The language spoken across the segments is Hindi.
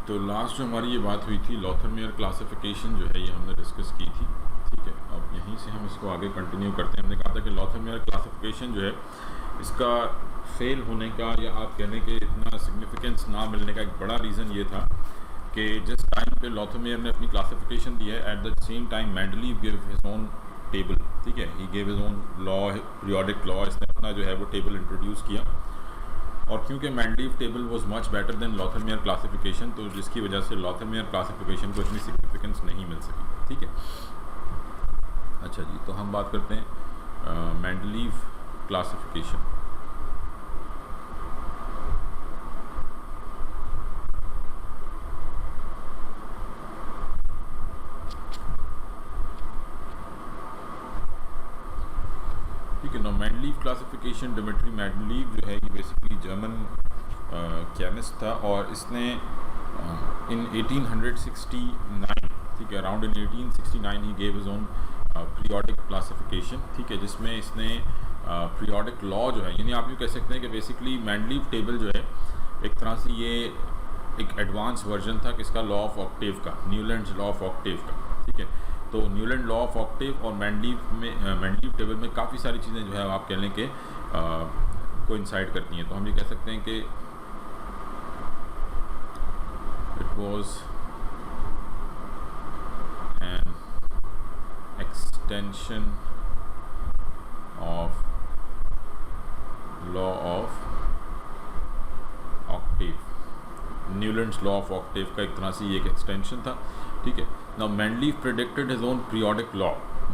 तो लास्ट जो हमारी ये बात हुई थी लॉथरमेयर क्लासिफिकेशन जो है ये हमने डिस्कस की थी, ठीक है। अब यहीं से हम इसको आगे कंटिन्यू करते हैं। हमने कहा था कि लॉथरमेयर क्लासिफिकेशन जो है इसका फेल होने का या आप कहने के इतना सिग्निफिकेंस ना मिलने का एक बड़ा रीज़न ये था कि जिस टाइम पे लॉथरमेयर ने अपनी क्लासिफिकेशन दी है at the same time Mendeleev give his own table, ठीक है। He give his own law, periodic law, इसने अपना जो है वो टेबल इंट्रोड्यूस किया। और क्योंकि Mendeleev table was much better than Lothar Meyer classification, तो जिसकी वजह से लॉथरमेयर क्लासिफिकेशन को इतनी सिग्निफिकेंस नहीं मिल सकी, ठीक है। अच्छा जी, तो हम बात करते हैं मेंडलीव क्लासिफिकेशन। ठीक है ना, मेंडलीव क्लासिफिकेशन, डिमिट्री मेंडलीव जो है ये बेसिकली जर्मन केमिस्ट था और इसने इन 1869, ठीक है, around in 1869 he gave his own periodic classification, ठीक है, जिसमें इसने पीरियोडिक लॉ जो है, यानी आप यूँ कह सकते हैं कि बेसिकली मेंडलीव टेबल जो है एक तरह से ये एक एडवांस वर्जन था किसका, लॉ ऑफ ऑक्टेव का, न्यूलैंड्स लॉ ऑफ ऑक्टेव का, ठीक है। तो न्यूलैंड लॉ ऑफ ऑक्टेव और मेंडलीव टेबल में काफ़ी सारी चीज़ें जो है आप कहने के कोइंसाइड करती हैं। तो हम ये कह सकते हैं कि it was an extension of law of Octave, Newlands law of Octave का एक तरह से ये एक एक्सटेंशन था, ठीक है। Now Mendeleev predicted his own periodic law,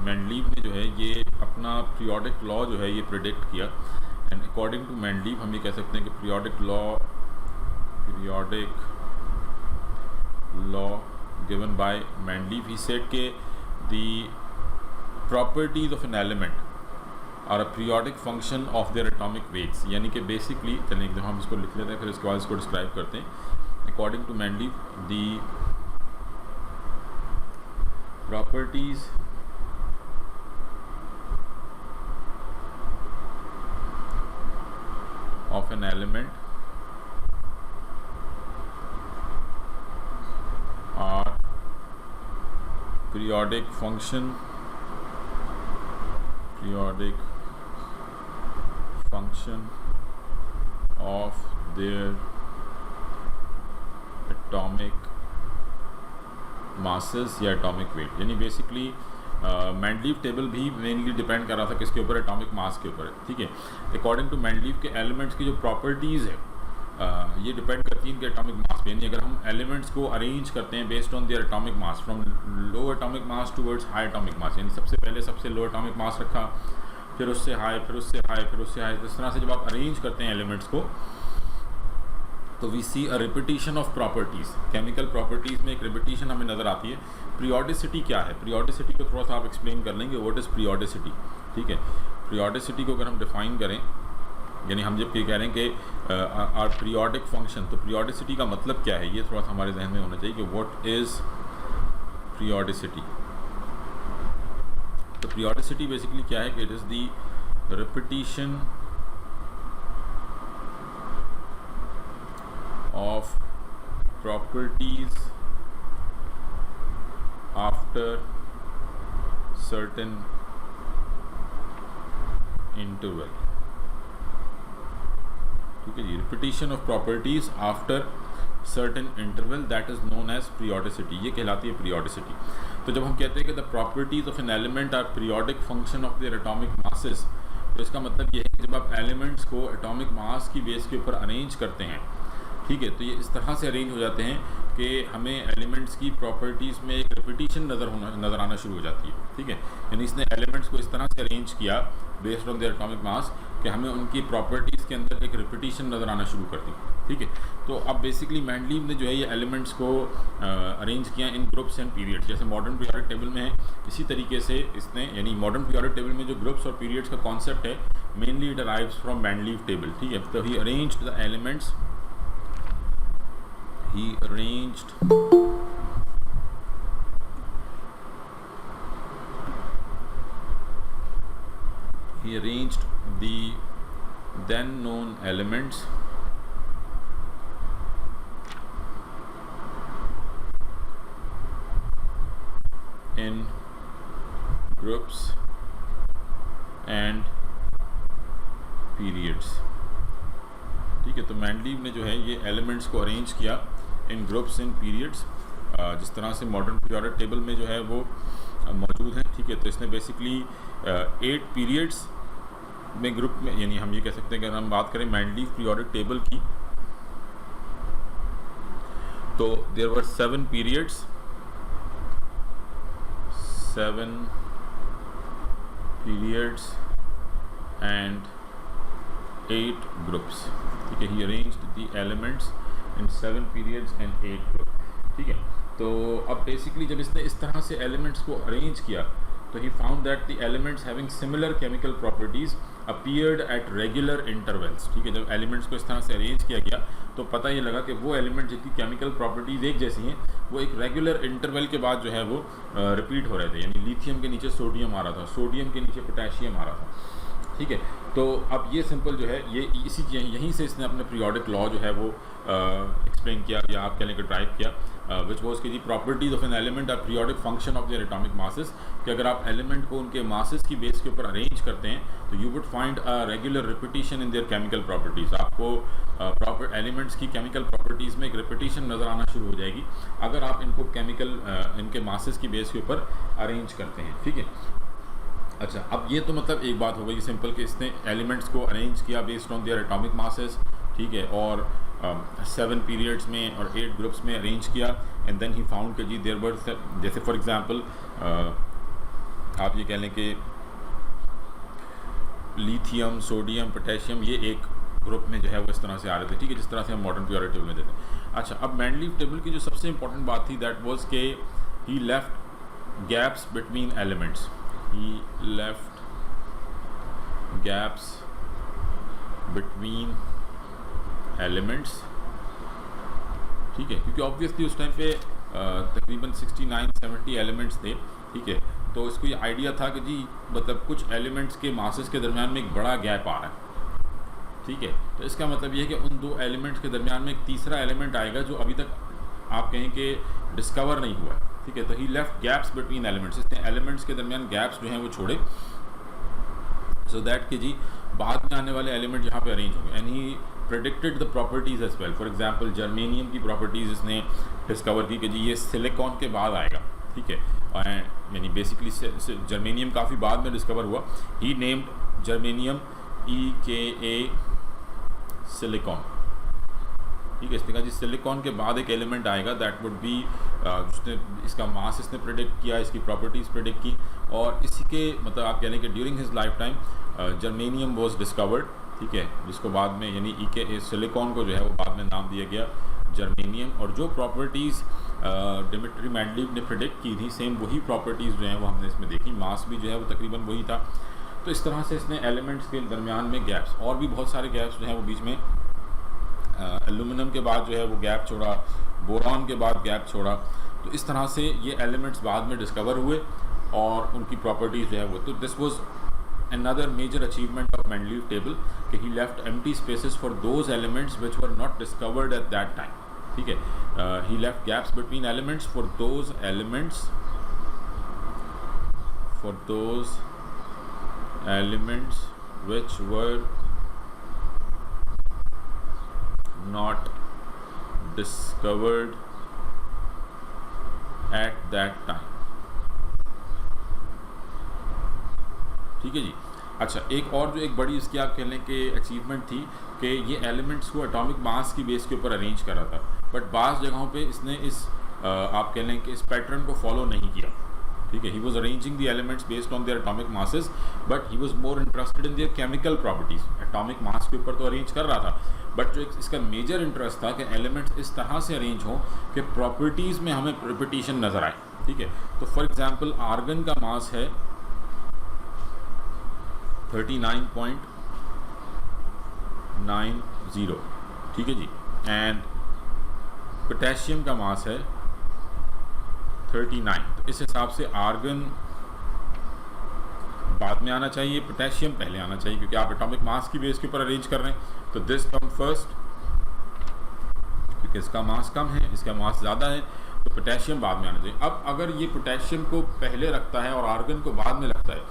Mendeleev ने जो है ये अपना पीरियोडिक लॉ जो है ये प्रेडिक्ट किया। एंड अकॉर्डिंग टू मेंडलीव हम ये कह सकते हैं कि periodic law given by Mendeleev, he said के the properties of an element are a periodic function of their atomic weights, यानी कि बेसिकली चलिए एकदम हम इसको लिख लेते हैं फिर इसके बाद इसको डिस्क्राइब करते हैं। According to Mendeleev the properties of an element are periodic function of their atomic masses या एटॉमिक वेट, यानी बेसिकली मेंडलीव टेबल भी मेनली डिपेंड कर रहा था किसके ऊपर, एटॉमिक मास के ऊपर, ठीक है। अकॉर्डिंग टू मेंडलीव के एलिमेंट्स की जो प्रॉपर्टीज़ है ये डिपेंड करती हैं इनके एटॉमिक मास पे, यानी अगर हम एलिमेंट्स को अरेंज करते हैं based on their atomic mass from low atomic mass towards high atomic mass, यानी सबसे पहले सबसे लो एटॉमिक मास रखा, फिर उससे हाई, फिर उससे हाई, फिर उससे हाई, इस तरह से जब आप अरेंज करते हैं एलिमेंट्स को तो we see a repetition of properties. Chemical properties में एक रिपीटिशन हमें नज़र आती है। पीरियोडिसिटी क्या है, पीरियोडिसिटी को थोड़ा सा आप एक्सप्लेन कर लेंगे, व्हाट इज़ पीरियोडिसिटी, ठीक है। पीरियोडिसिटी को अगर हम डिफाइन करें, यानी हम जब ये कह रहे हैं कि आर पीरियोडिक फंक्शन, तो पीरियोडिसिटी का मतलब क्या है ये थोड़ा सा हमारे जहन में होना चाहिए कि व्हाट इज़ पीरियोडिसिटी। तो पीरियोडिसिटी बेसिकली क्या है कि it is the repetition of properties after certain interval, ठीक है जी। Repetition of properties after certain interval that is known as periodicity, ये कहलाती है पीरियोडिसिटी। तो जब हम कहते हैं कि the properties of an element are periodic function of their atomic masses, तो इसका मतलब ये है कि जब आप एलिमेंट्स को एटॉमिक मास की बेस के ऊपर अरेंज करते हैं, ठीक है, तो ये इस तरह से अरेंज हो जाते हैं कि हमें एलिमेंट्स की प्रॉपर्टीज़ में एक रिपीटिशन नज़र आना शुरू हो जाती है, ठीक है। यानी इसने एलिमेंट्स को इस तरह से अरेंज किया based on their atomic mass कि हमें उनकी प्रॉपर्टीज़ के अंदर एक रिपीटिशन नज़र आना शुरू करती है, ठीक है। तो अब बेसिकली मेंडलीव ने जो है ये एलिमेंट्स को अरेंज किया इन ग्रुप्स एंड पीरियड्स, जैसे मॉडर्न पीरियोडिक टेबल में है इसी तरीके से इसने, यानी मॉडर्न पीरियोडिक टेबल में जो ग्रुप्स और पीरियड्स का कॉन्सेप्ट है mainly it arrives from Mendeleev table, ठीक है। तो he arranged the elements, he arranged the then known elements in groups and periods. ठीक है, तो मेंडलीव ने जो है ये एलिमेंट्स को अरेंज किया इन ग्रुप्स इन पीरियड्स, जिस तरह से मॉडर्न पीरियोडिक टेबल में जो है वो मौजूद है। ठीक है, तो इसने बेसिकली 8 पीरियड्स में ग्रुप में, यानी हम ये कह सकते हैं कि अगर हम बात करें मेंडलीव पीरियोडिक टेबल की, तो there were 7 periods, 7 periods and 8 groups. ठीक है, he arranged the elements in 7 periods and 8 group. ठीक है, तो अब बेसिकली जब इसने इस तरह से एलिमेंट्स को अरेंज किया तो he found that the elements having similar chemical properties appeared at regular intervals. ठीक है, जब एलिमेंट्स को इस तरह से अरेंज किया गया तो पता ये लगा कि वो एलिमेंट जिनकी केमिकल प्रॉपर्टीज़ एक जैसी हैं वो एक रेगुलर इंटरवल के बाद जो है वो रिपीट हो रहे थे। यानी लिथियम के नीचे सोडियम आ रहा था, सोडियम के नीचे पोटेशियम आ रहा था। ठीक है, तो अब ये सिंपल जो है ये इसी यहीं से इसने अपने पीरियोडिक लॉ जो है वो एक्सप्लेन किया, या आप कह लें कि ड्राइव किया, विच वॉज कि the properties of an element are periodic function of their atomic masses, कि अगर आप एलिमेंट को उनके मासेस की बेस के ऊपर अरेंज करते हैं तो you would find a regular repetition in their chemical properties. आपको प्रॉपर एलिमेंट्स की केमिकल प्रॉपर्टीज़ में एक रिपीटिशन नज़र आना शुरू हो जाएगी अगर आप इनको केमिकल इनके मासेस की बेस के ऊपर अरेंज करते हैं। ठीक है, अच्छा, अब ये तो मतलब एक बात हो गई सिंपल कि इसने एलिमेंट्स को अरेंज किया based on their atomic masses. ठीक है, और 7 पीरियड्स में और 8 ग्रुप्स में अरेंज किया, एंड देन ही फाउंड कि जी देयर वर, जैसे फॉर एग्जांपल आप ये कह लें कि लिथियम, सोडियम, पोटेशियम ये एक ग्रुप में जो है वो इस तरह से आ रहे थे। ठीक है, जिस तरह से हम मॉडर्न पीरियोडिक टेबल में देते हैं। अच्छा, अब मेंडलीव टेबल की जो सबसे इंपॉर्टेंट बात थी दैट वाज कि he left gaps between elements, he left gaps between elements। ठीक है, क्योंकि ऑब्वियसली उस टाइम पे तकरीबन 69-70 एलिमेंट्स थे। ठीक है, तो इसको ये आइडिया था कि जी मतलब कुछ एलिमेंट्स के मासेस के दरमियान में एक बड़ा गैप आ रहा है। ठीक है, तो इसका मतलब ये है कि उन 2 एलिमेंट्स के दरमियान में एक तीसरा एलिमेंट आएगा जो अभी तक आप कहें कि डिस्कवर नहीं हुआ है। ठीक है, तो ही लेफ्ट गैप्स बिटवीन एलिमेंट्स, इसने एलिमेंट्स के दरमियान गैप्स जो हैं वो छोड़े, सो दैट कि जी बाद में आने वाले एलिमेंट यहाँ पे अरेंज होंगे। And he predicted the properties as well. For example germanium की प्रॉपर्टीज़ इसने डिस्कवर की कि जी ये सिलिकॉन के बाद आएगा। ठीक है, यानी बेसिकली जर्मेनियम काफ़ी बाद में डिस्कवर हुआ। ही नेम्ड जर्मेनियम EKA सिलिकॉन। ठीक है, इसने कहा जी सिलिकॉन के बाद एक एलिमेंट आएगा दैट वुड बी, जिसने इसका मास इसने प्रेडिक्ट किया, इसकी प्रॉपर्टीज़ प्रेडिक्ट की, और इसी के मतलब आप कह लें कि during his life time germanium was discovered. ठीक है, जिसको बाद में यानी EKA सिलिकॉन को जो है वो बाद में नाम दिया गया जर्मेनियम। और जो प्रॉपर्टीज़ डिमिट्री मेंडलीव ने प्रेडिक्ट की थी सेम वही प्रॉपर्टीज़ जो हैं वो हमने इसमें देखी, मास भी जो है वो तकरीबन वही था। तो इस तरह से इसने एलिमेंट्स के दरमियान में गैप्स, और भी बहुत सारे गैप्स जो हैं वो बीच में, एल्यूमिनियम के बाद जो है वो गैप छोड़ा, बोरॉन के बाद गैप छोड़ा। तो इस तरह से ये एलिमेंट्स बाद में डिस्कवर हुए और उनकी प्रॉपर्टीज़ जो है वो, तो this was another major achievement of Mendeleev table कि he left empty spaces for those elements which were not discovered at that time. ठीक है, he left gaps between elements for those elements which were not discovered at that time। ठीक है जी, अच्छा, एक और जो एक बड़ी इसकी आप कह लें कि अचीवमेंट थी कि ये एलिमेंट्स को एटॉमिक मास की बेस के ऊपर अरेंज कर रहा था, बट बाज़ जगहों पे इसने इस आप कह लें कि इस पैटर्न को फॉलो नहीं किया। ठीक है, ही was arranging the elements based on their atomic masses, but he was more interested in their chemical properties. Atomic mass के ऊपर तो अरेंज कर रहा था, बट जो इसका मेजर इंटरेस्ट था कि एलिमेंट्स इस तरह से अरेंज हों कि प्रॉपर्टीज़ में हमें रिपीटिशन नज़र आए। ठीक है, तो फॉर एग्जांपल आर्गन का मास है 39.90। ठीक है जी, एंड पोटेशियम का मास है 39। तो इस हिसाब से आर्गन बाद में आना चाहिए, पोटेशियम पहले आना चाहिए, क्योंकि आप एटॉमिक मास की बेस के ऊपर अरेंज कर रहे हैं। तो दिस कम फर्स्ट, क्योंकि इसका मास कम है, इसका मास ज़्यादा है, तो पोटेशियम बाद में आना चाहिए। अब अगर ये पोटेशियम को पहले रखता है और आर्गन को बाद में रखता है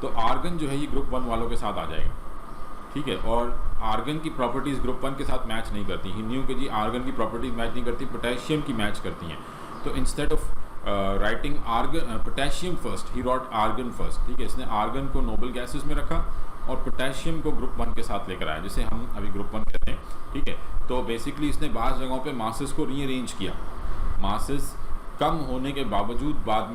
तो आर्गन जो है ये ग्रुप 1 वालों के साथ आ जाएगा, ठीक है। और आर्गन की प्रॉपर्टीज़ ग्रुप 1 के साथ मैच नहीं करती। ही न्यू कि जी आर्गन की प्रॉपर्टीज़ मैच नहीं करती, पोटेशियम की मैच करती हैं। तो instead of writing argon potassium first he wrote argon first, ठीक है। इसने आर्गन को नोबल गैसेस में रखा और पोटेशियम को ग्रुप 1 के साथ लेकर आया, जिसे हम अभी ग्रुप 1 कहते हैं, ठीक है। तो बेसिकली इसने बाज़ जगहों पे मासेस को रीअरेंज किया, मासेस कम होने के बावजूद बाद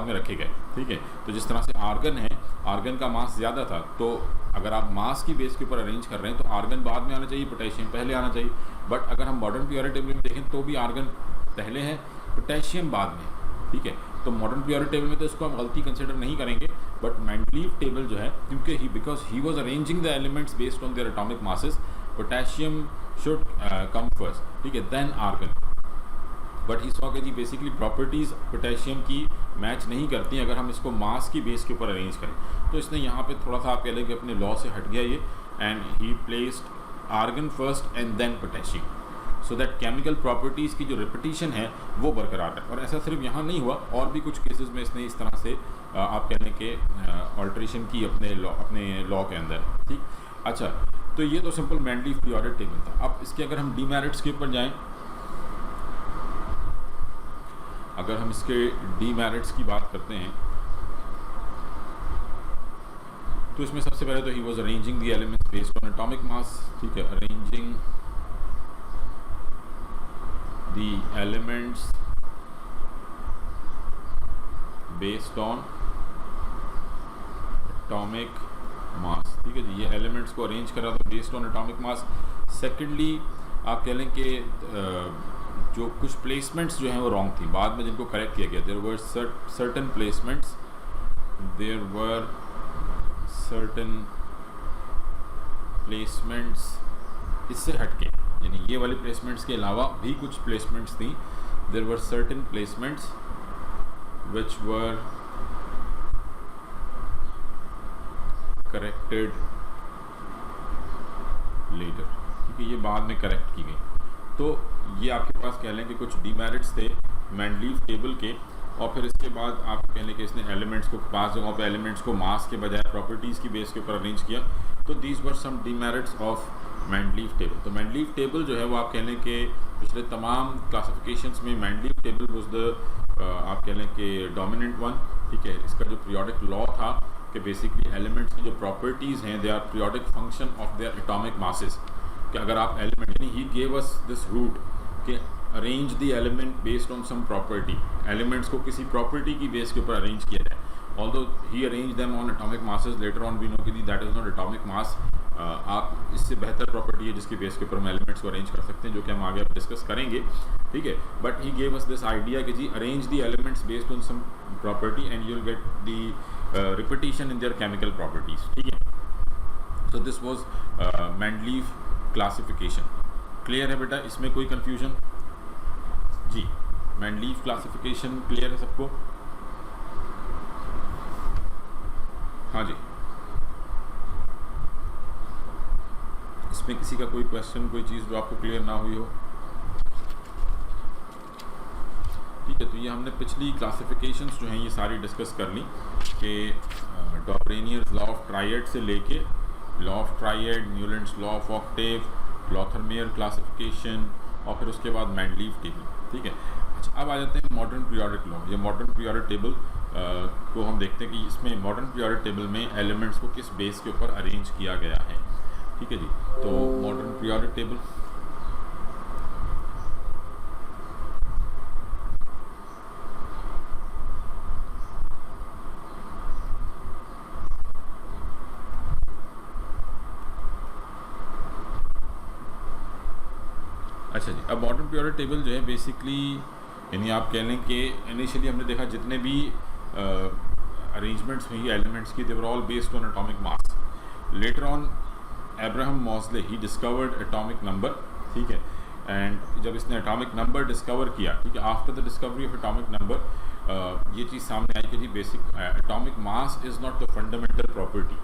में रखे गए, ठीक है। तो जिस तरह से आर्गन है, आर्गन का मास ज़्यादा था, तो अगर आप मास की बेस के ऊपर अरेंज कर रहे हैं तो आर्गन बाद में आना चाहिए, पोटेशियम पहले आना चाहिए। बट अगर हम मॉडर्न पीरियोडिक टेबल में देखें तो भी आर्गन पहले है, पोटेशियम बाद में, ठीक है। तो मॉडर्न पीरियोडिक टेबल में तो इसको हम गलती कंसिडर नहीं करेंगे, बट मेंडलीव टेबल जो है, क्योंकि because he was arranging the elements based on their atomic masses, potassium should come first, ठीक है, then argon. But he saw के जी बेसिकली प्रॉपर्टीज़ पोटेशियम की मैच नहीं करती अगर हम इसको मास की बेस के ऊपर अरेंज करें। तो इसने यहाँ पे थोड़ा सा आप कह लें कि अपने लॉ से हट गया ये, and he placed argon first and then potassium, so that chemical properties की जो रिपीटिशन है वो बरकरार है। और ऐसा सिर्फ यहाँ नहीं हुआ, और भी कुछ केसेस में इसने इस तरह से आप कह लें कि ऑल्ट्रेशन की अपने लॉ के अंदर, ठीक। अच्छा, तो ये तो सिंपल मेंडलीव पीरियोडिक टेबल था। अब इसके अगर हम डीमेरिट्स के ऊपर जाएँ, अगर हम इसके डीमेरिट्स की बात करते हैं तो इसमें सबसे पहले तो ही was arranging the elements based on atomic मास, ठीक है, arranging the elements based on atomic मास, ठीक है जी। ये एलिमेंट्स को अरेंज कर रहा था based on atomic mass. Secondly आप कह लें कि जो कुछ प्लेसमेंट्स जो हैं वो रॉन्ग थी, बाद में जिनको करेक्ट किया गया। देयर वर सर्टन प्लेसमेंट्स, इससे हटके, यानी ये वाली प्लेसमेंट्स के अलावा भी कुछ प्लेसमेंट्स थी। There were certain placements which were corrected later, क्योंकि ये बाद में करेक्ट की गई। तो ये आपके पास कह लें कि कुछ डीमेरिट्स थे मेंडलीव टेबल के। और फिर इसके बाद आप कह लें कि इसने एलिमेंट्स को पांच जगहों पे एलिमेंट्स को मास के बजाय प्रॉपर्टीज़ की बेस के ऊपर अरेंज किया। तो these were some demerits of Mendeleev table. तो मेंडलीव टेबल जो है वो आप कह लें कि पिछले तमाम क्लासिफिकेशंस में मेंडलीव टेबल वाज द आप कह लें कि डोमिनेंट वन, ठीक है। इसका जो पीरियोडिक लॉ था कि बेसिकली एलिमेंट्स की जो प्रॉपर्टीज़ हैं they are periodic function of their atomic masses, कि अगर आप एलिमेंट, यानी he gave us this route कि arrange the element based on some property, elements को किसी प्रॉपर्टी की बेस के ऊपर अरेंज किया जाए। Although he arrange them on atomic masses, later on we know कि that is not atomic mass. आप इससे बेहतर प्रॉपर्टी है जिसकी बेस के ऊपर हम एलिमेंट्स को अरेंज कर सकते हैं, जो कि हम आगे डिस्कस करेंगे, ठीक है। But he gave us this idea कि जी arrange the elements based on some property and you will get the repetition in their chemical properties, ठीक है। So this was Mendeleev classification. Clear है बेटा, इसमें कोई कंफ्यूजन? जी, मेंडलीव क्लासिफिकेशन क्लियर है सबको? हाँ जी, इसमें किसी का कोई क्वेश्चन, कोई चीज़ जो आपको क्लियर ना हुई हो? ठीक है, तो ये हमने पिछली क्लासिफिकेशंस जो हैं ये सारी डिस्कस कर ली कि डॉबरेनियर्स लॉ ऑफ ट्रायड से लेके law of triad, Newlands law of octave, Lothar Meyer classification और फिर उसके बाद मेंडलीव टेबल, ठीक है। अच्छा, अब आ जाते हैं मॉडर्न पीरियोडिक लॉ। ये मॉडर्न पीरियोडिक टेबल को हम देखते हैं कि इसमें मॉडर्न पीरियोडिक टेबल में एलिमेंट्स को किस बेस के ऊपर अरेंज किया गया है, ठीक है जी। तो मॉडर्न पीरियोडिक टेबल, अच्छा जी। अब मॉडर्न पीरियोडिक टेबल जो है बेसिकली, यानी आप कह लें कि इनिशियली हमने देखा जितने भी अरेंजमेंट्स हुई एलिमेंट्स की, they were all based on atomic mass. Later on Abraham Moseley he discovered atomic number, ठीक है। एंड जब इसने एटॉमिक नंबर डिस्कवर किया, ठीक है, after the discovery of atomic number ये चीज़ सामने आई कि जी basic atomic mass is not the fundamental property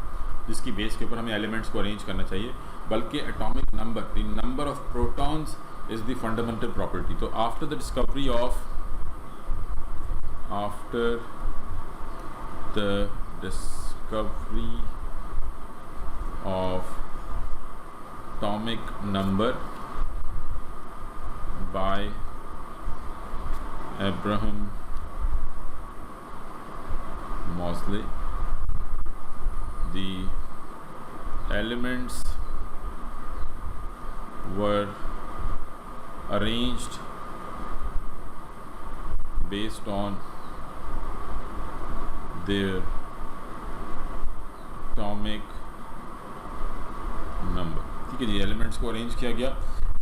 जिसकी बेस के ऊपर हमें एलिमेंट्स को अरेंज करना चाहिए, बल्कि atomic number, the number of protons is the fundamental property. तो after the discovery of after the discovery of atomic number by Abraham Moseley, the elements were arranged based on their atomic number। ठीक है जी, एलिमेंट्स को अरेंज किया गया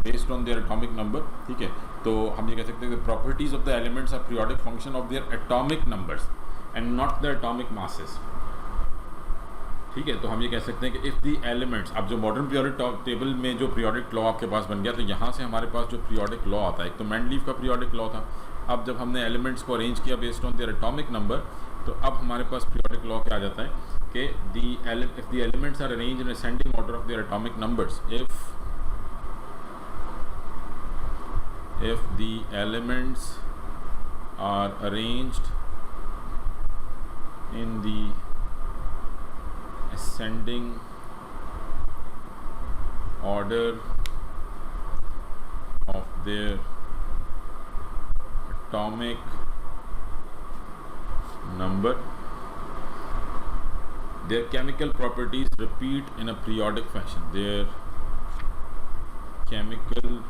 based on their atomic number. ठीक है, तो हम ये कह सकते हैं कि properties of the elements are periodic function of their atomic numbers and not the atomic masses. ठीक है, तो हम ये कह सकते हैं कि इफ़ दी एलिमेंट्स, अब जो मॉडर्न पीरियोडिक टेबल में जो पीरियोडिक लॉ आपके पास बन गया, तो यहाँ से हमारे पास जो पीरियोडिक लॉ आता है, एक तो मेंडलीव का पीरियोडिक लॉ था। अब जब हमने एलिमेंट्स को अरेंज किया based on their atomic number, तो अब हमारे पास पीरियोडिक लॉ क्या आ जाता है कि if the elements are arranged in ascending order of their atomic numbers, if the elements are arranged in the ascending order of their atomic number, their chemical properties repeat in a periodic fashion. Their chemical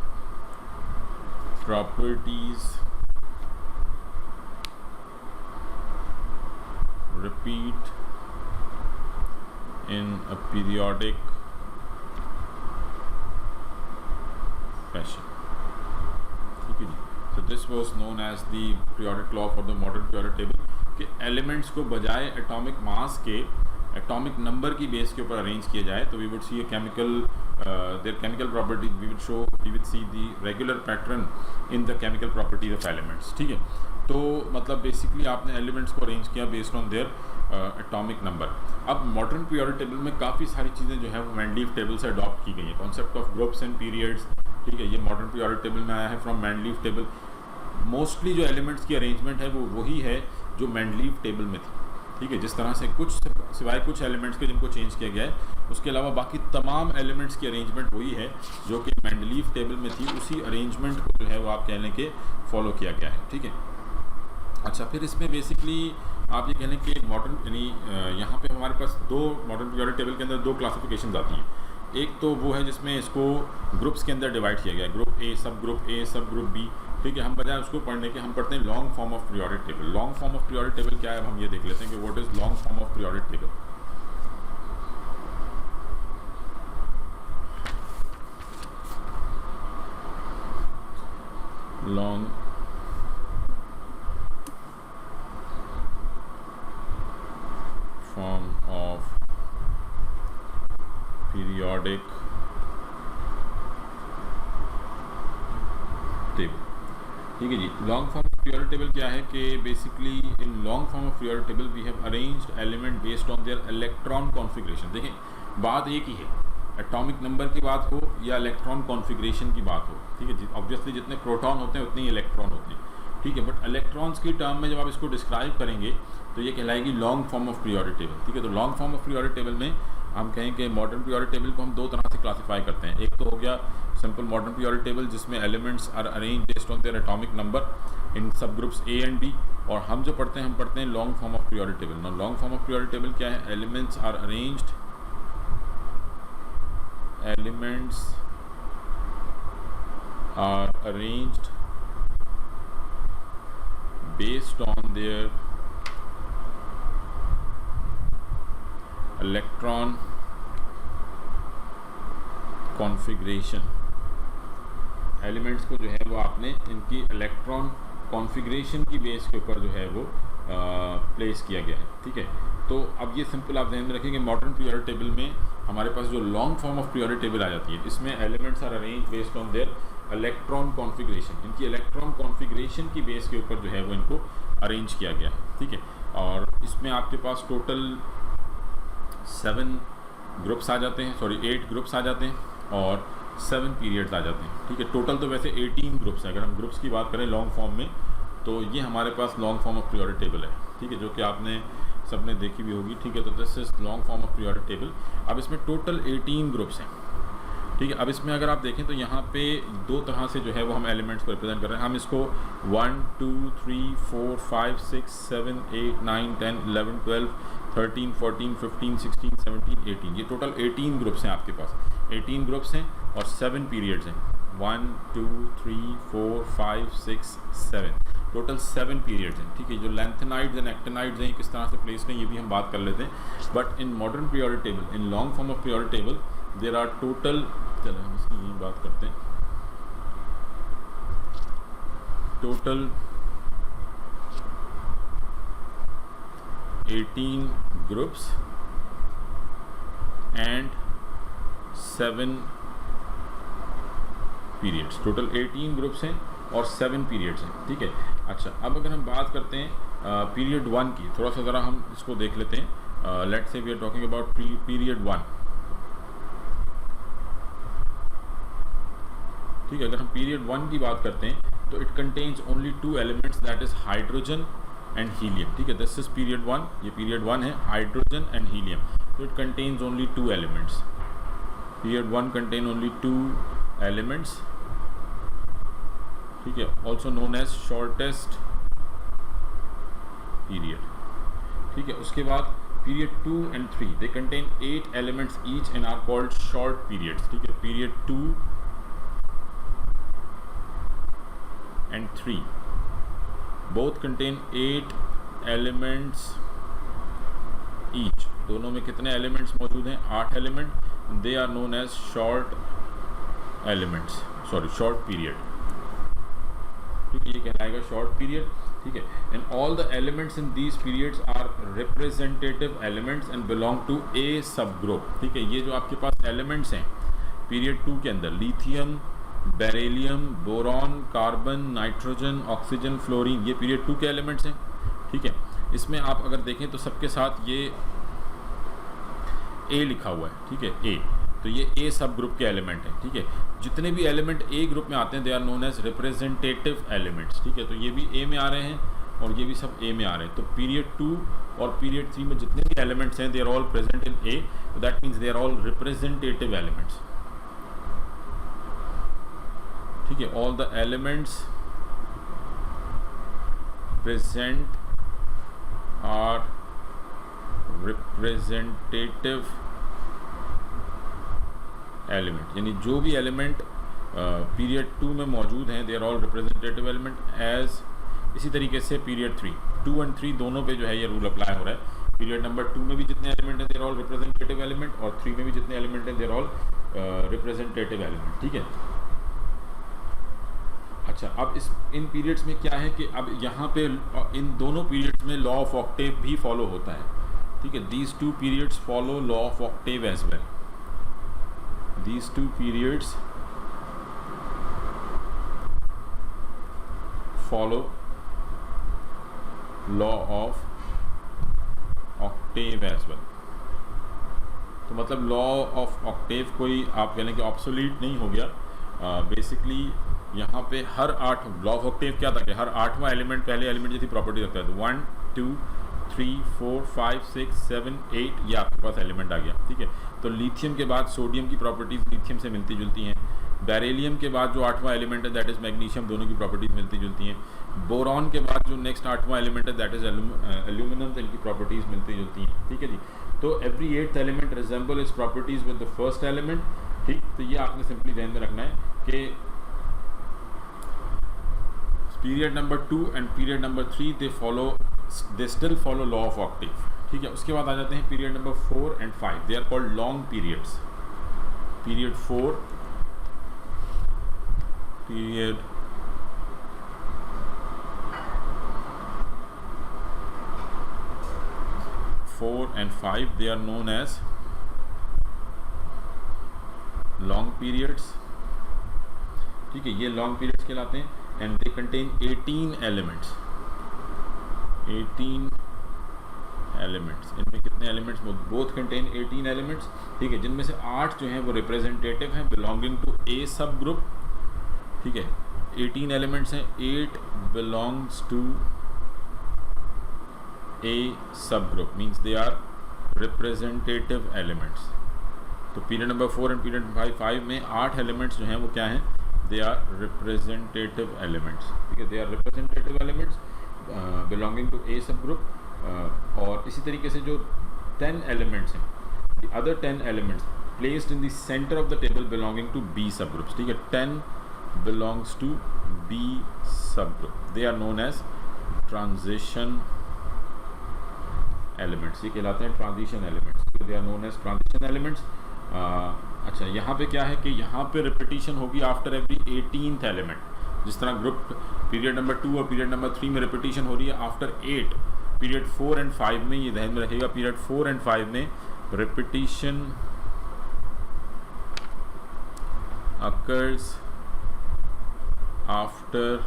properties repeat in a periodic fashion। ठीक है जी, so this was known as the periodic law for the modern periodic table कि एलिमेंट्स को बजाय एटॉमिक मास के एटॉमिक नंबर की बेस के ऊपर अरेंज किया जाए, तो we would see a chemical their chemical properties, we would see the regular pattern in the chemical properties of elements। ठीक है, तो मतलब बेसिकली आपने एलिमेंट्स को अरेंज किया based on their atomic number. अब मॉडर्न पीरियोडिक टेबल में काफ़ी सारी चीज़ें जो है वो मेंडलीव टेबल से अडॉप्ट की गई हैं। Concept of groups and periods, ठीक है, ये मॉडर्न पीरियोडिक टेबल में आया है फ्रॉम मेंडलीव टेबल। मोस्टली जो एलिमेंट्स की अरेंजमेंट है वो वही है जो मेंडलीव टेबल में थी। ठीक है, जिस तरह से कुछ सिवाय कुछ एलिमेंट्स के जिनको चेंज किया गया है, उसके अलावा बाकी तमाम एलिमेंट्स की अरेंजमेंट वही है जो कि मेंडलीव टेबल में थी। उसी अरेंजमेंट को जो है वो आप कह लें कि फॉलो किया गया है। ठीक है, अच्छा, फिर इसमें बेसिकली आप ये कह लें कि मॉडर्न यानी यहाँ पे हमारे पास दो मॉडर्न पीरियोडिक टेबल के अंदर दो क्लासिफिकेशन आती हैं। एक तो वो है जिसमें इसको ग्रुप्स के अंदर डिवाइड किया गया है, group A, sub group B. ठीक है, हम बजाय उसको पढ़ने के हम पढ़ते हैं long form of periodic table. Long form of periodic table क्या है, अब हम ये देख लेते हैं कि what is long form of periodic table. Long form of periodic table. ठीक है जी, long form of periodic table क्या है कि basically in long form of periodic table we have arranged element based on their electron configuration. देखें, बात एक ही है, एटॉमिक नंबर की बात हो या इलेक्ट्रॉन कॉन्फ़िगरेशन की बात हो। ठीक है जी, ऑब्वियसली जितने प्रोटॉन होते हैं उतने ही इलेक्ट्रॉन होते हैं। ठीक है, बट इलेक्ट्रॉन्स की टर्म में जब आप इसको डिस्क्राइब करेंगे तो ये कहलाएगी long form of periodic table. ठीक है, तो long form of periodic table में हम कहें कि मॉडर्न पीरियोडिक टेबल को हम दो तरह से क्लासीफाई करते हैं। एक तो हो गया सिंपल मॉडर्न पीरियोडिक टेबल जिसमें elements are arrange based on their atomic number in sub groups A and B, और हम जो पढ़ते हैं हम पढ़ते हैं long form of periodic table. Now long form of periodic table क्या है, elements are arranged based on their electron configuration। एलिमेंट्स को जो है वो आपने इनकी इलेक्ट्रॉन कॉन्फ़िगरेशन की बेस के ऊपर जो है वो प्लेस किया गया है। ठीक है, तो अब ये सिंपल आप ध्यान में रखेंगे, मॉडर्न पीरियोडिक टेबल में हमारे पास जो long form of periodic table आ जाती है, इसमें elements are arrange based on their electron configuration. इनकी इलेक्ट्रॉन कॉन्फ़िगरेशन की बेस के ऊपर जो है वो इनको अरेंज किया गया है। ठीक है, और इसमें आपके पास टोटल 8 ग्रुप्स आ जाते हैं और 7 पीरियड्स आ जाते हैं। ठीक है, टोटल तो वैसे 18 ग्रुप्स हैं। अगर हम ग्रुप्स की बात करें लॉन्ग फॉर्म में तो ये हमारे पास long form of periodic table है, ठीक है, जो कि आपने सबने देखी भी होगी, ठीक है। तो this is long form of periodic table. अब इसमें टोटल 18 ग्रुप्स हैं, ठीक है। अब इसमें अगर आप देखें तो यहाँ पे दो तरह से जो है वो हम एलिमेंट्स को रिप्रेजेंट कर रहे हैं। हम इसको 1 2 3 4 5 6 7 8 9 10 11 12 13 14 15 16 17 18, ये टोटल 18 ग्रुप्स हैं आपके पास। 18 ग्रुप्स हैं और 7 पीरियड्स हैं, 1 2 3 4 5 6 7, टोटल 7 पीरियड्स हैं, ठीक है। जो लेंथेनाइड्स एंड एक्टिनाइड्स हैं किस तरह से प्लेस हैं ये भी हम बात कर लेते हैं। But in modern periodic table, in long form of periodic table, there are total, चलो हम इसकी यही बात करते हैं, total 18 groups and 7 periods. Total 18 groups हैं और 7 पीरियड्स हैं, ठीक है। अच्छा, अब अगर हम बात करते हैं पीरियड 1 की, थोड़ा सा ज़रा हम इसको देख लेते हैं। Let's say we are talking about period 1, ठीक है। अगर हम पीरियड 1 की बात करते हैं तो it contains only 2 elements, that is hydrogen and helium, ठीक है। दिस इज पीरियड 1, ये पीरियड 1 है, हाइड्रोजन एंड हीलियम। तो it contains only 2 elements. Period 1 contain only 2 elements, ठीक है, also known as shortest period, ठीक है। उसके बाद period 2 and 3 they contain 8 elements each and are called short periods, ठीक है। Period 2 and 3 both contain 8 elements each, दोनों में कितने एलिमेंट्स मौजूद हैं? 8 element. They are known as short elements, sorry short period, ठीक है, ये कहलाएगा शॉर्ट पीरियड, ठीक है। And all the elements in these periods are representative elements and belong to a sub group, ठीक है। ये जो आपके पास एलिमेंट्स हैं पीरियड 2 के अंदर, lithium, beryllium, boron, carbon, nitrogen, oxygen, fluorine, ये पीरियड 2 के एलिमेंट्स हैं, ठीक है। इसमें आप अगर देखें तो सबके साथ ये ए लिखा हुआ है, ठीक है, ए, तो ये ए सब ग्रुप के एलिमेंट हैं, ठीक है। जितने भी एलिमेंट ए ग्रुप में आते हैं they are known as representative elements, ठीक है। तो ये भी ए में आ रहे हैं और ये भी सब ए में आ रहे हैं। तो पीरियड 2 और पीरियड 3 में जितने भी एलिमेंट्स हैं they are all present in a, that means they are all representative elements, ठीक है। All the elements present are representative element, यानी जो भी एलिमेंट पीरियड 2 में मौजूद हैं they are all representative element as. इसी तरीके से पीरियड 3, 2 and 3 दोनों पे जो है ये रूल अप्लाई हो रहा है। पीरियड नंबर 2 में भी जितने एलिमेंट हैं they are all representative element और 3 में भी जितने एलिमेंट हैं they are all representative element, ठीक है। अच्छा, अब इन पीरियड्स में क्या है कि अब यहाँ पे इन दोनों पीरियड्स में लॉ ऑफ ऑक्टेव भी फॉलो होता है, ठीक है। These 2 periods follow law of octave as well. These 2 periods follow law of octave as well। तो मतलब लॉ ऑफ ऑक्टेव कोई आप कह लें कि ऑब्सोलीट नहीं हो गया। बेसिकली यहाँ पे हर 8 लॉ ऑफ ऑक्टेव क्या था कि हर 8वां एलिमेंट पहले एलिमेंट जैसी प्रॉपर्टी रखता है। तो 1 2 3 4 5 6 7 8 ये आपके पास एलिमेंट आ गया, ठीक है। तो लिथियम के बाद सोडियम की प्रॉपर्टीज़ लिथियम से मिलती जुलती हैं। बेरिलियम के बाद जो 8वां एलिमेंट है दैट इज़ मैग्नीशियम, दोनों की प्रॉपर्टीज़ मिलती जुलती हैं। बोरॉन के बाद जो नेक्स्ट 8वां एलिमेंट है दैट इज़ एल्यूमिनियम, इनकी प्रॉपर्टीज़ मिलती जुलती हैं, ठीक है जी। तो every 8th element resemble is properties with the first element, ठीक। तो ये आपने सिंपली ध्यान में रखना है कि period number 2 and period number 3 they still follow law of octave, ठीक है। उसके बाद आ जाते हैं period number 4 and 5, they are called long periods. Period 4, period 4 and 5 they are known as long periods, ठीक है। ये लॉन्ग पीरियड्स कहलाते हैं and they contain 18 elements. 18 elements, इनमें कितने एलिमेंट्स? बोथ कंटेन 18 एलिमेंट्स, ठीक है, जिनमें से 8 जो हैं वो रिप्रेजेंटेटिव हैं belonging to a sub group, ठीक है, 18 एलिमेंट्स हैं, 8 belongs to a sub group, means they are representative elements. तो period number 4 and period number 5 में 8 एलिमेंट्स जो हैं वो क्या हैं, दे आर रिप्रेजेंटेटिव एलिमेंट्स, ठीक है, they are representative elements belonging to a sub group. और इसी तरीके से जो 10 एलिमेंट्स हैं, the other 10 elements placed in the centre of the table belonging to B sub groups, ठीक है, 10 belongs to B sub group, they are known as transition elements, ये कहलाते हैं transition elements, they are known as transition elements. अच्छा, यहाँ पे क्या है कि यहाँ पे रिपीटिशन होगी आफ्टर एवरी 18th एलिमेंट, जिस तरह ग्रुप पीरियड नंबर 2 और पीरियड नंबर 3 में रिपीटिशन हो रही है आफ्टर 8, पीरियड 4 एंड 5 में, ये ध्यान में रखिएगा, पीरियड 4 एंड 5 में रिपीटिशन occurs आफ्टर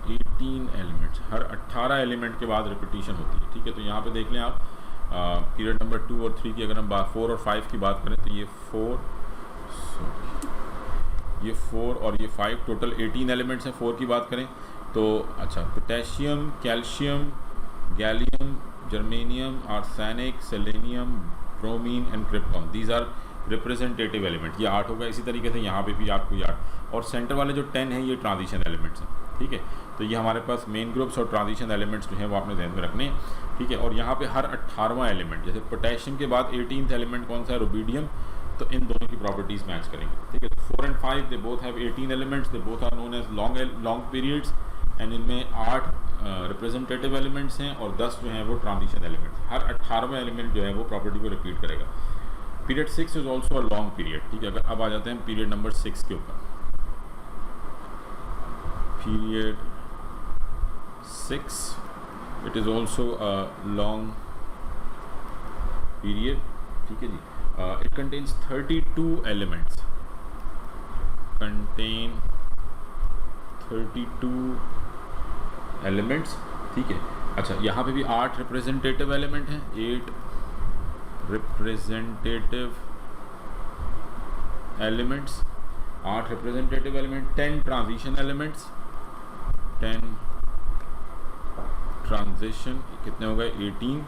18 एलिमेंट्स, हर 18 एलिमेंट के बाद रिपीटिशन होती है, ठीक है। तो यहाँ पे देख लें आप पीरियड नंबर 2 और 3 की अगर हम 4 और 5 की बात करें तो ये 4 और ये 5, टोटल 18 एलिमेंट्स हैं। 4 की बात करें तो अच्छा, potassium, calcium, gallium, germanium, arsenic, selenium, bromine and krypton, these are representative element, ये 8 होगा। इसी तरीके से यहाँ पे भी आपको ये 8, और सेंटर वाले जो 10 हैं ये ट्रांजिशन एलिमेंट्स हैं, ठीक है। तो ये हमारे पास मेन ग्रुप्स और ट्रांजिशन एलिमेंट्स जो हैं वो आपने ध्यान में रखने हैं, ठीक है। और यहाँ पे हर 18वां एलिमेंट, जैसे पोटेशियम के बाद 18th एलिमेंट कौन सा है, रुबीडियम, तो इन दोनों की प्रॉपर्टीज़ मैच करेंगे, ठीक है। तो 4 and 5 they both have 18 elements, they both are known as long periods, and इनमें 8 रिप्रेजेंटेटिव एलिमेंट्स हैं और 10 जो हैं वो ट्रांजिशन एलिमेंट्स। हर 18वां एलिमेंट जो है वो प्रॉपर्टी को रिपीट करेगा। Period 6 is also a long period, ठीक है। अगर अब आ जाते हैं पीरियड नंबर 6 के ऊपर, period 6 it is also a long period, ठीक है जी। It contains 32 elements, contain 32 elements, ठीक है। अच्छा, यहाँ पे भी 8 रिप्रेजेंटेटिव एलिमेंट हैं, 8 representative elements, 8 representative element, 10 transition elements, 10 transition, कितने हो गए 18,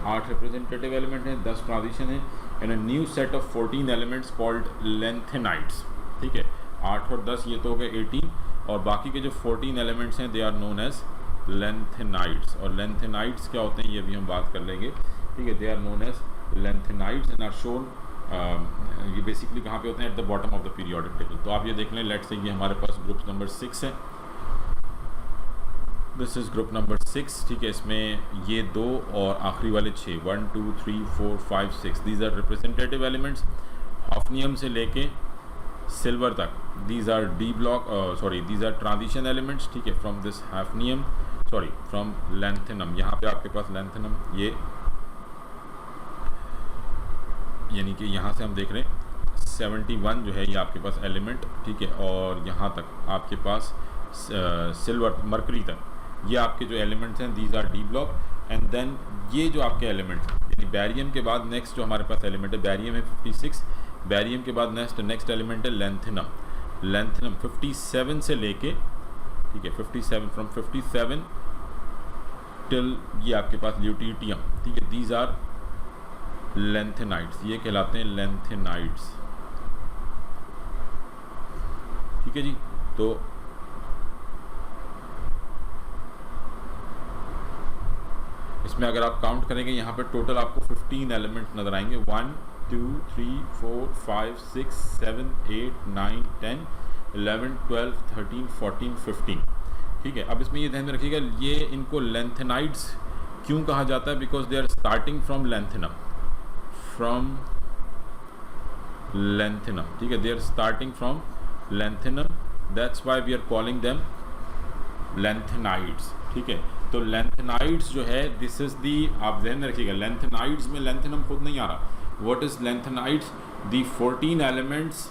8 रिप्रेजेंटेटिव एलिमेंट हैं, 10 ट्रांजिशन है, and a new set of 14 elements called lanthanides, ठीक है। 8 और 10 ये तो हो गए 18, और बाकी के जो 14 एलिमेंट्स हैं they are known as lanthanides. और लेंथेनाइट्स क्या होते हैं ये भी हम बात कर लेंगे, ठीक है। They are known as lanthanides and are shown, ये बेसिकली कहाँ पे होते हैं, at the bottom of the periodic table. तो आप ये देख लें, लेट से ये हमारे पास ग्रुप नंबर 6 है, दिस इज़ ग्रुप नंबर 6, ठीक है। इसमें ये 2 और आखिरी वाले 6, 1 2 3 4 5 6, these are representative elements. Hafnium से लेके सिल्वर तक, these are these are transition elements, ठीक है, from this hafnium, from lanthanum. यहाँ पे आपके पास लेंथेनम, ये यानी कि यहाँ से हम देख रहे हैं 71 जो है ये आपके पास एलिमेंट, ठीक है। और यहाँ तक आपके पास सिल्वर, मरकरी तक, ये आपके जो एलिमेंट्स हैं these are D block. And then ये जो आपके एलिमेंट्स हैं, यानी बैरियम के बाद नेक्स्ट जो हमारे पास एलिमेंट है, बैरियम है 56, बैरियम के बाद नेक्स्ट एलिमेंट है लेंथेनम। लेंथेनम 57 से लेके, ठीक है, 57, फ्रॉम 57 टिल ये आपके पास ल्यूटियम, ठीक है, दीज आर लेंथेनाइट्स, ये कहलाते हैं लेंथेनाइट्स, ठीक है जी। तो इसमें अगर आप काउंट करेंगे यहाँ पे टोटल आपको 15 एलिमेंट्स नजर आएंगे, 1 2 3 4 5 6 7 8 9 10 11 12 13 14 15, ठीक है। अब इसमें ये ध्यान में रखिएगा, ये इनको लेंथेनाइट्स क्यों कहा जाता है, because they are starting from lanthanum, ठीक है, they are starting from lanthanum, that's why we are calling them lanthanides, ठीक है। तो लेंथेनाइट्स जो है, दिस इज दी, आप ध्यान में रखिएगा, लेंथेनाइट्स में लेंथेनम खुद नहीं आ रहा। What is lanthanides, the 14 elements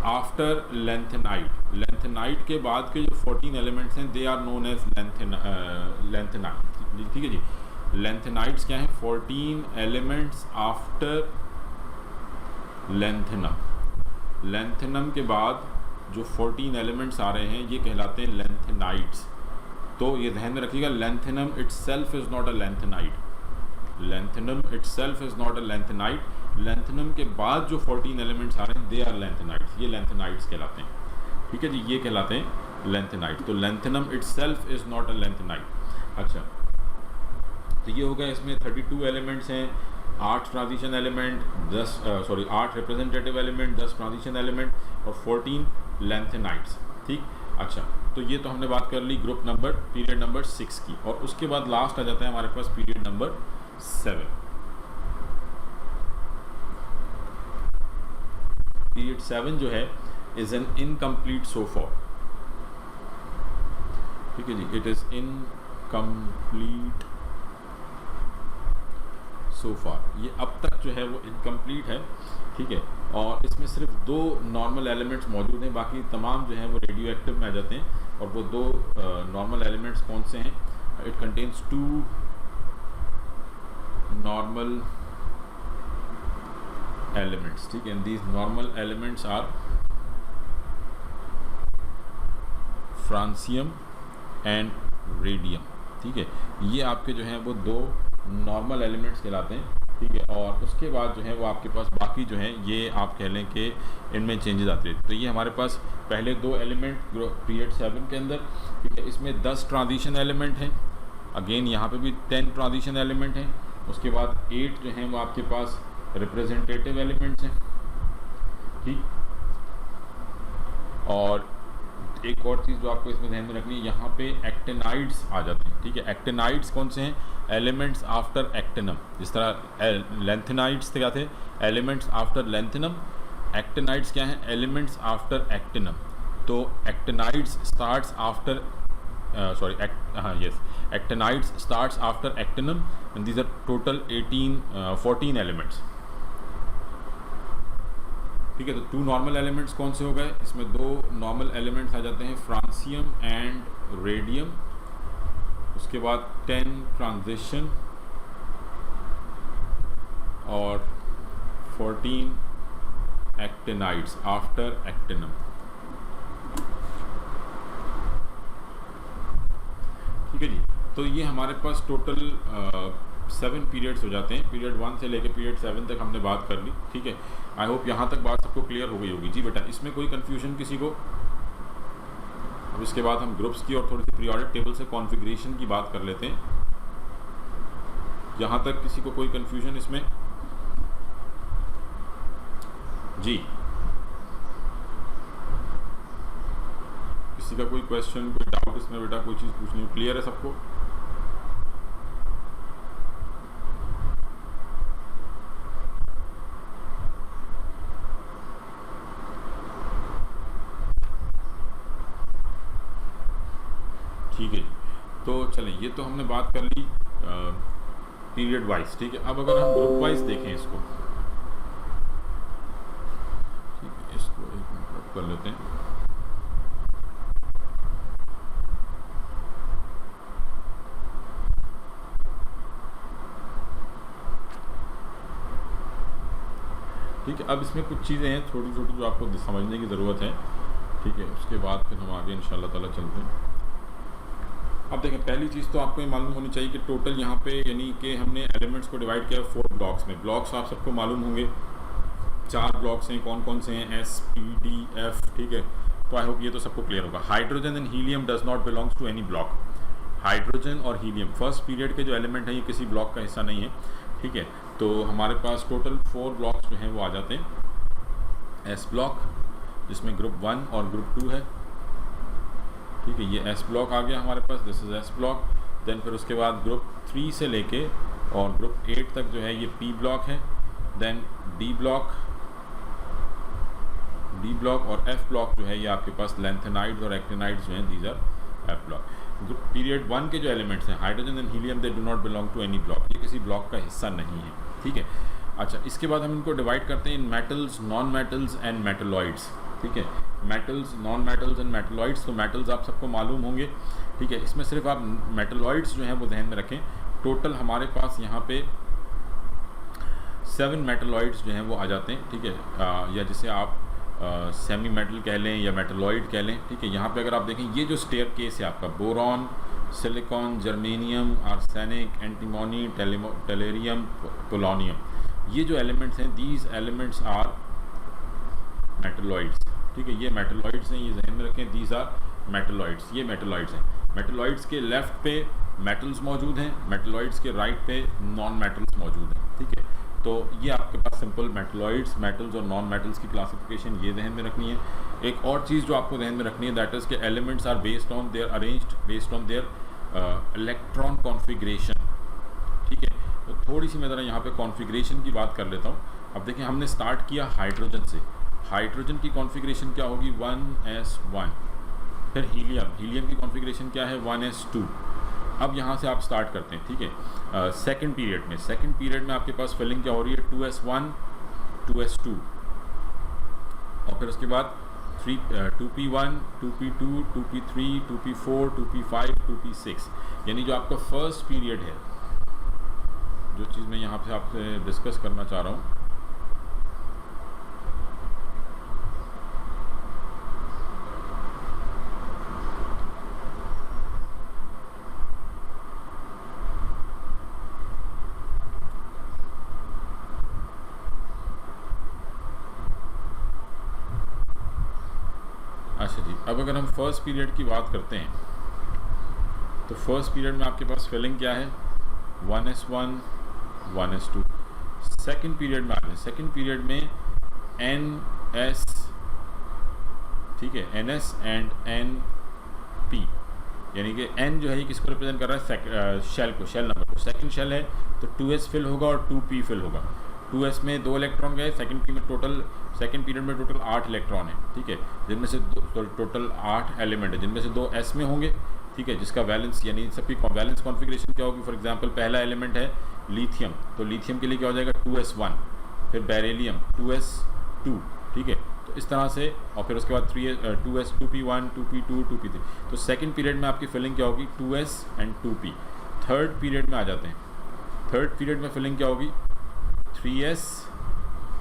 after lanthanide, lanthanide के बाद के जो 14 एलिमेंट्स हैं they are known as lanthanide, ठीक है जी। लेंथेनाइट्स क्या है, 14 एलिमेंट्स आफ्टर लेंथेनम, लेंथेनम के बाद जो 14 एलिमेंट्स आ रहे हैं ये कहलाते हैं लेंथेनाइड्स। तो ये ध्यान में रखिएगा, lanthanum itself is not a lanthanide, lanthanum itself is not a lanthanide. Lanthanum के बाद जो 14 एलिमेंट्स आ रहे हैं दे आर लेंथेनाइड्स, ये लेंथेनाइड्स कहलाते हैं, ठीक है जी, ये कहलाते हैं लेंथेनाइड। तो lanthanum itself is not a lanthanide. अच्छा, तो ये हो गया, इसमें 32 एलिमेंट्स हैं, 8 transition element, 8 representative element, 10 transition element और 14 लेंथेनाइड्स, ठीक। अच्छा, तो ये तो हमने बात कर ली ग्रुप नंबर पीरियड नंबर 6 की, और उसके बाद लास्ट आ जाता है हमारे पास पीरियड नंबर 7। पीरियड 7 जो है इज एन इनकम्प्लीट सोफॉर, ठीक है जी, इट इज इनकम्प्लीट सोफार। ये अब तक जो है वो इनकम्प्लीट है, ठीक है, और इसमें सिर्फ 2 नॉर्मल एलिमेंट्स मौजूद हैं, बाकी तमाम जो हैं वो रेडियो एक्टिव में आ जाते हैं। और वो 2 नॉर्मल एलिमेंट्स कौन से हैं? इट कंटेन्स 2 नॉर्मल एलिमेंट्स, ठीक है, and these normal elements are francium and radium, ठीक है। ये आपके जो हैं वो 2 नॉर्मल एलिमेंट्स कहलाते हैं, ठीक है। और उसके बाद जो है वो आपके पास बाकी जो हैं ये आप कह लें कि इनमें चेंजेस आते हैं। तो ये हमारे पास पहले 2 एलिमेंट पीरियड 7 के अंदर, ठीक है, इसमें 10 ट्रांजिशन एलिमेंट हैं, अगेन यहाँ पे भी 10 ट्रांजिशन एलिमेंट हैं। उसके बाद 8 जो हैं वो आपके पास रिप्रेजेंटेटिव एलिमेंट्स हैं, ठीक। और एक और चीज़ जो आपको इसमें ध्यान में रखनी है, यहाँ पे एक्टिनाइड्स आ जाते हैं, ठीक है। एक्टिनाइड्स कौन से हैं? Elements after actinium. जिस तरह लेंथेनाइड्स क्या थे? Elements after lanthanum. एक्टिनाइड्स क्या हैं? Elements after actinium. तो actinides starts after actinides starts after actinium and these are total 14 elements, ठीक है। तो 2 नॉर्मल एलिमेंट्स कौन से हो गए? इसमें 2 नॉर्मल एलिमेंट्स आ जाते हैं, फ्रांसियम एंड रेडियम। उसके बाद 10 ट्रांजिशन और 14 एक्टिनाइड्स आफ्टर एक्टिनम, ठीक है जी। तो ये हमारे पास टोटल 7 पीरियड्स हो जाते हैं। पीरियड 1 से लेकर पीरियड 7 तक हमने बात कर ली, ठीक है। आई होप यहाँ तक बात सबको क्लियर हो गई होगी जी बेटा। इसमें कोई कन्फ्यूजन किसी को? अब इसके बाद हम ग्रुप्स की और थोड़ी सी पीरियोडिक टेबल से कॉन्फ़िगरेशन की बात कर लेते हैं। यहाँ तक किसी को कोई कन्फ्यूजन इसमें? जी, किसी का कोई क्वेश्चन, कोई डाउट इसमें बेटा, कोई चीज़ पूछनी हो? क्लियर है सबको? ठीक है, तो चलें, ये तो हमने बात कर ली पीरियड वाइज, ठीक है। अब अगर हम ग्रुप वाइज देखें इसको, ठीक है, इसको एक मिनट कर लेते हैं। ठीक है, अब इसमें कुछ चीज़ें हैं छोटी छोटी जो आपको समझने की ज़रूरत है, ठीक है। उसके बाद फिर हम आगे इंशाल्लाह ताला चलते हैं। अब देखें, पहली चीज़ तो आपको ये मालूम होनी चाहिए कि टोटल यहाँ पे यानी कि हमने एलिमेंट्स को डिवाइड किया 4 ब्लॉक्स में। ब्लॉक्स आप सबको मालूम होंगे, 4 ब्लॉक्स हैं। कौन कौन से हैं? S, P, D, F, ठीक है। तो आई होप ये तो सबको क्लियर होगा। Hydrogen and helium does not belongs to any block. Hydrogen और हीलियम फर्स्ट पीरियड के जो एलिमेंट हैं ये किसी ब्लॉक का हिस्सा नहीं है, ठीक है। तो हमारे पास टोटल 4 ब्लॉक्स जो हैं वो आ जाते हैं। S ब्लॉक, जिसमें ग्रुप 1 और ग्रुप 2 है, ठीक है। ये S ब्लॉक आ गया हमारे पास, this is S block. Then फिर उसके बाद ग्रुप 3 से लेके और ग्रुप 8 तक जो है ये P ब्लॉक है। देन D ब्लॉक और F ब्लॉक जो है ये आपके पास लेंथेनाइड्स और एक्टिनाइड्स जो हैं, these are F block. Period 1 के जो एलिमेंट्स हैं, hydrogen and helium, they do not belong to any block, ये किसी ब्लॉक का हिस्सा नहीं है, ठीक है। अच्छा, इसके बाद हम इनको डिवाइड करते हैं in metals, non metals and metalloids, ठीक है। Metals, non metals and metalloids. तो मेटल्स आप सबको मालूम होंगे, ठीक है। इसमें सिर्फ आप मेटलॉइड्स जो हैं वो ध्यान में रखें। टोटल हमारे पास यहाँ पे 7 मेटलॉइड्स जो हैं वो आ जाते हैं, ठीक है। या जिसे आप सेमी मेटल कह लें या मेटलॉइड कह लें, ठीक है। यहाँ पे अगर आप देखें ये जो स्टेयर केस है आपका, boron, silicon, germanium, arsenic, antimony, टेलेरियम, polonium, ये जो एलिमेंट्स हैं, दीज एलिमेंट्स आर मेटलॉइड्स, ठीक है। ये मेटलॉइड्स हैं, ये जहन में रखें, दीज आर मेटलॉइड्स, ये मेटलॉइड्स हैं। मेटलॉइड्स के लेफ़्ट पे मेटल्स मौजूद हैं, मेटलॉइड्स के राइट पे नॉन मेटल्स मौजूद हैं, ठीक है। तो ये आपके पास सिंपल मेटलॉइड्स, मेटल्स और नॉन मेटल्स की क्लासिफिकेशन ये जहन में रखनी है। एक और चीज़ जो आपको जहन में रखनी है, दैट इज़ के elements are based on their arranged based on their electron configuration, ठीक है। तो थोड़ी सी मैं ज़रा यहाँ पे कॉन्फ़िगरेशन की बात कर लेता हूँ। अब देखिए हमने स्टार्ट किया हाइड्रोजन से, हाइड्रोजन की कॉन्फ़िगरेशन क्या होगी 1s1, फिर हीलियम, हीलियम की कॉन्फ़िगरेशन क्या है 1s2। अब यहाँ से आप स्टार्ट करते हैं, ठीक है। सेकंड पीरियड में आपके पास फिलिंग क्या हो रही है 2s1 2s2, और फिर उसके बाद 2p1 2p2 2p3 2p4 2p5 2p6, यानी जो आपका फर्स्ट पीरियड है, जो चीज़ मैं यहाँ पे आपसे डिस्कस करना चाह रहा हूँ, अच्छा जी। अब अगर हम फर्स्ट पीरियड की बात करते हैं, तो फर्स्ट पीरियड में आपके पास फिलिंग क्या है 1s1 1s2। सेकंड पीरियड में आ जाए, सेकंड पीरियड में ns, ठीक है, ns एंड np, यानी कि n जो है ये किसको रिप्रेजेंट कर रहा है शेल को, शेल नंबर को। सेकंड शेल है तो 2s फिल होगा और 2p फिल होगा। 2s में 2 इलेक्ट्रॉन गए, सेकंड पी में टोटल, सेकंड पीरियड में टोटल 8 इलेक्ट्रॉन है, ठीक है, जिनमें से टोटल 8 एलिमेंट है, जिनमें से 2 s में होंगे, ठीक है, जिसका वैलेंस यानी सबकी वैलेंस कॉन्फ़िगरेशन क्या होगी। फॉर एग्जांपल पहला एलिमेंट है लिथियम, तो लिथियम के लिए क्या हो जाएगा 2s1, फिर बेरिलियम 2s2, ठीक है। तो इस तरह से, और फिर उसके बाद 2s 2p1 2p2 2p3। तो सेकंड पीरियड में आपकी फिलिंग क्या होगी 2s and 2p। Third period में आ जाते हैं, थर्ड पीरियड में फिलिंग क्या होगी 3s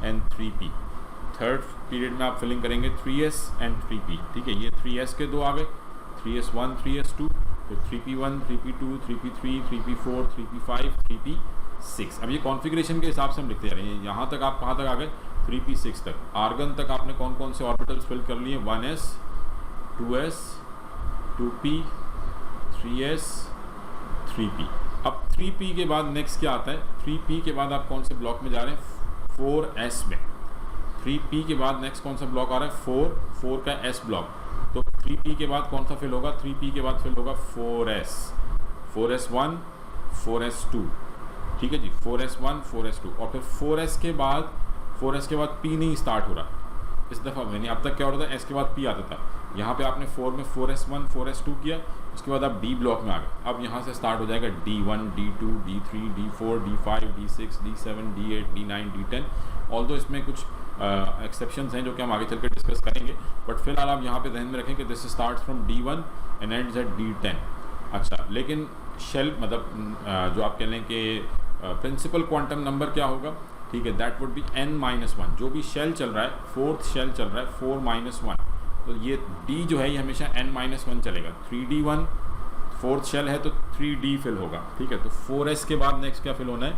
and 3p। Third period में आप फिलिंग करेंगे 3s एंड 3p, ठीक है। ये 3s के 2 आ गए, 3s1 3s2, फिर 3p1 3p2 3p3 3p4 3p5 3p6। अब ये कॉन्फ़िगरेशन के हिसाब से हम लिखते जा रहे हैं। यहाँ तक आप कहाँ तक आ गए 3p6 तक। आर्गन तक आपने कौन कौन से ऑर्बिटल्स फिल कर लिए 1s 2s 2p 3s 3p। अब 3p के बाद नेक्स्ट क्या आता है, 3p के बाद आप कौन से ब्लॉक में जा रहे हैं 4s में। 3p के बाद नेक्स्ट कौन सा ब्लॉक आ रहा है 4 का s ब्लॉक। तो 3p के बाद कौन सा फिल होगा 3p के बाद फिल होगा 4s1 4s2, ठीक है जी, 4s1 4s2, और फिर 4s के बाद p नहीं स्टार्ट हो रहा इस दफ़ा। मैंने अब तक क्या हो रहा था s के बाद p आता था, यहाँ पे आपने 4 में 4s1 4s2 किया, उसके बाद आप d ब्लॉक में आ गए। अब यहाँ से स्टार्ट हो जाएगा d1 d2 d3 d4 d5 d6 d7 d8 d9 d10। Although इसमें कुछ एक्सेप्शंस हैं जो कि हम आगे चल कर डिस्कस करेंगे, बट फिलहाल आप यहाँ पे ध्यान में रखें कि this start from d1 and ends at d10। अच्छा, लेकिन शेल मतलब जो आप कह लें कि प्रिंसिपल क्वांटम नंबर क्या होगा, ठीक है, दैट वुड बी n-1। जो भी शेल चल रहा है, फोर्थ शेल चल रहा है 4-1, तो ये d जो है ये हमेशा n-1 चलेगा। 3d1 फोर्थ शेल है तो 3d फिल होगा, ठीक है। तो 4s के बाद नेक्स्ट क्या फिल होना है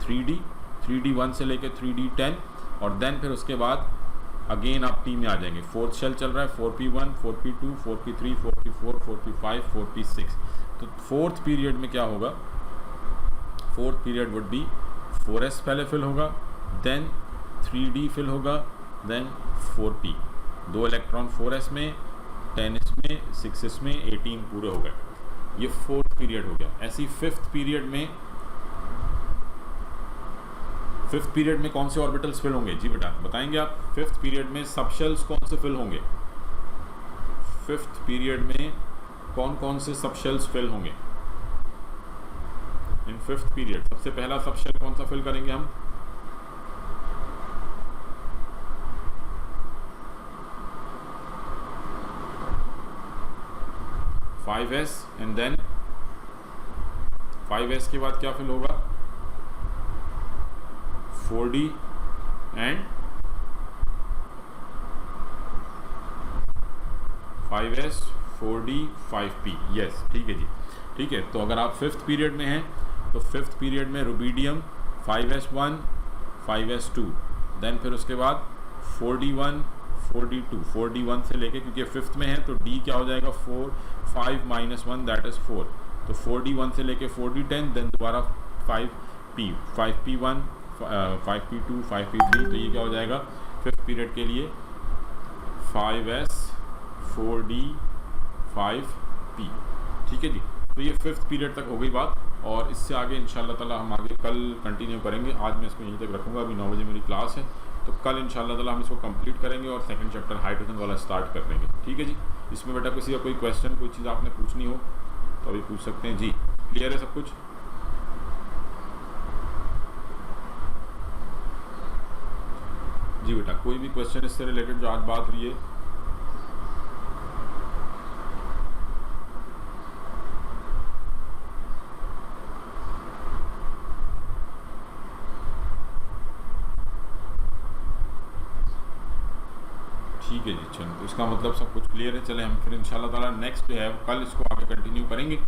3d1 से लेकर 3d10, और देन फिर उसके बाद अगेन आप t में आ जाएंगे। फोर्थ शेल चल रहा है 4p1 4p2 4p3 4p4 4p5 4p6। तो फोर्थ पीरियड में क्या होगा, fourth period would be 4s पहले फिल होगा, देन 3d फिल होगा, देन 4p। 2 इलेक्ट्रॉन 4s में, 10s में, 6s में, 18 पूरे हो गए। ये फोर्थ पीरियड हो गया। ऐसी फिफ्थ पीरियड में कौन से ऑर्बिटल्स फिल होंगे जी बेटा बताएंगे आप। फिफ्थ पीरियड में सबशेल्स कौन से फिल होंगे, फिफ्थ पीरियड में कौन कौन से सबशेल्स फिल होंगे इन फिफ्थ पीरियड। सबसे पहला सबशेल कौन सा फिल करेंगे हम, S एंड देन 5s के बाद क्या फिल होगा 4d and 5s 4d 5p, yes ठीक है जी, ठीक है। तो अगर आप फिफ्थ पीरियड में हैं तो फिफ्थ पीरियड में रुबीडियम 5s1 5s2, देन फिर उसके बाद 4d1 4d2, 4d1 से लेके, क्योंकि फिफ्थ में है तो d क्या हो जाएगा 4, 5 - 1 दैट इज़ 4, तो 4d1 से लेके 4d10, देन दोबारा 5p 5p1 5p2 5p3, तो ये क्या हो जाएगा फिफ्थ पीरियड के लिए 5s 4d 5p, ठीक है जी। तो ये फिफ्थ पीरियड तक हो गई बात, और इससे आगे इंशाल्लाह ताला हम आगे कल कंटिन्यू करेंगे। आज मैं इसको यहीं तक रखूँगा, अभी 9 बजे मेरी क्लास है, तो कल इंशाल्लाह ताला हम इसको कंप्लीट करेंगे और सेकंड चैप्टर हाइड्रोजन वाला स्टार्ट कर देंगे, ठीक है जी। इसमें बेटा किसी का कोई क्वेश्चन, कोई चीज़ आपने पूछनी हो तो अभी पूछ सकते हैं जी। क्लियर है सब कुछ? जी बेटा, कोई भी क्वेश्चन इससे रिलेटेड जो आज बात हुई है? ठीक है जी, चलो, तो इसका मतलब सब कुछ क्लियर है। चले हम फिर इंशाल्लाह ताला नेक्स्ट जो है कल इसको आगे कंटिन्यू करेंगे।